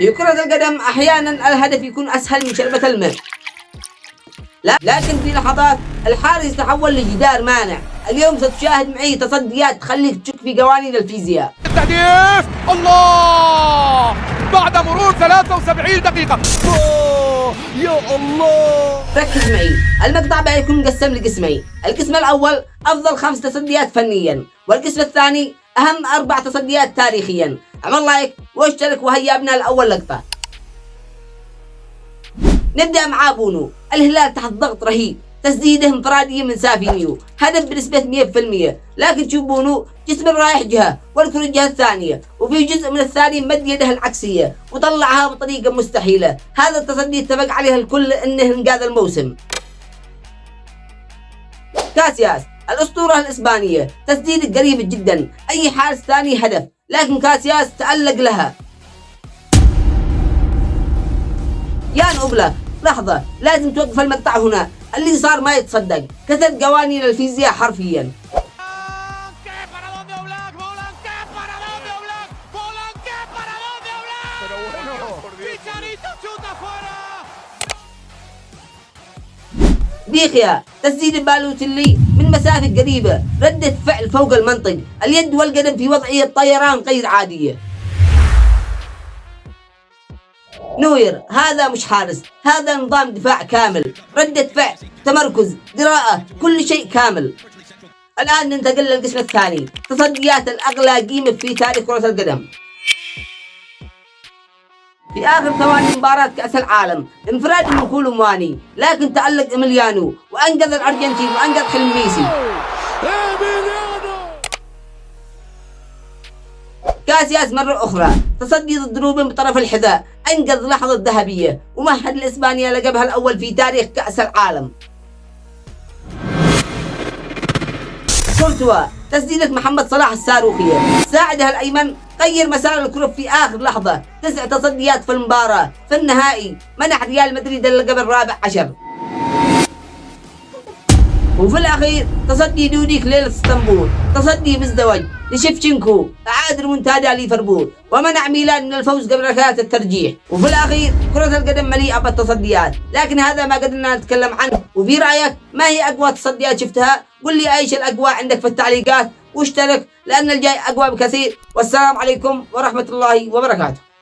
في كرة القدم أحيانا الهدف يكون أسهل من شربة الماء، لكن في لحظات الحارس يتحول لجدار مانع. اليوم ستشاهد معي تصديات تخليك تشك في قوانين الفيزياء. التهديف الله بعد مرور 73 دقيقة. يا الله. ركز معي، المقطع بيكون مقسم لقسمين. القسم الأول أفضل 5 تصديات فنيا، والقسم الثاني أهم 4 تصديات تاريخيا. اعمل لايك واشترك وهيا بنا لأول لقطة. نبدأ مع بونو. الهلال تحت ضغط رهيب، تسديده انفرادية من سافينيو، هدف بنسبة 100%. لكن شوف بونو، جسم رايح جهة والكرة الجهة الثانية، وفي جزء من الثاني مد يده العكسية وطلعها بطريقة مستحيلة. هذا التصدي اتفق عليه الكل انه انقاذ الموسم. كاسياس الأسطورة الإسبانية، تسديد قريب جدا، أي حارس ثاني هدف، لكن كاسياس تألق لها. يان أوبلاك، لحظة، لازم توقف المقطع هنا. اللي صار ما يتصدق، كسر قوانين الفيزياء حرفيا. بيخيا، تسديد بالوتيلي من مسافة قريبة، ردة فعل فوق المنطق، اليد والقدم في وضعية طيران غير عادية. نوير، هذا مش حارس، هذا نظام دفاع كامل، ردة فعل، تمركز، قراءة، كل شيء كامل. الآن ننتقل للقسم الثاني، تصديات الأغلى قيمة في تاريخ كرة القدم. في آخر ثواني مباراة كأس العالم، انفراد من كولو مواني، لكن تألق إيميليانو وأنقذ الأرجنتين وأنقذ حلم ميسي. كاسياس مرة أخرى، تصدي ضد روبن بطرف الحذاء، أنقذ لحظة ذهبية ومهد لإسبانيا لقبها الأول في تاريخ كأس العالم. كورتوا، تسديدة محمد صلاح الصاروخية، ساعدها الأيمن غير مسار الكرة في آخر لحظة. 9 تصديات في المباراة، في النهائي منح ريال مدريد اللقب الرابع عشر. وفي الأخير تصدي دوديك ليلة اسطنبول، تصدي مزدوج لشيفتشينكو، أعاد ريمونتادا ليفربول ومنع ميلان من الفوز قبل ركلات الترجيح. وفي الأخير كرة القدم مليئة بالتصديات، لكن هذا ما قدرنا نتكلم عنه. وفي رأيك ما هي أقوى تصديات شفتها؟ قل لي أيش الأقوى عندك في التعليقات، واشترك لأن الجاي أقوى بكثير. والسلام عليكم ورحمة الله وبركاته.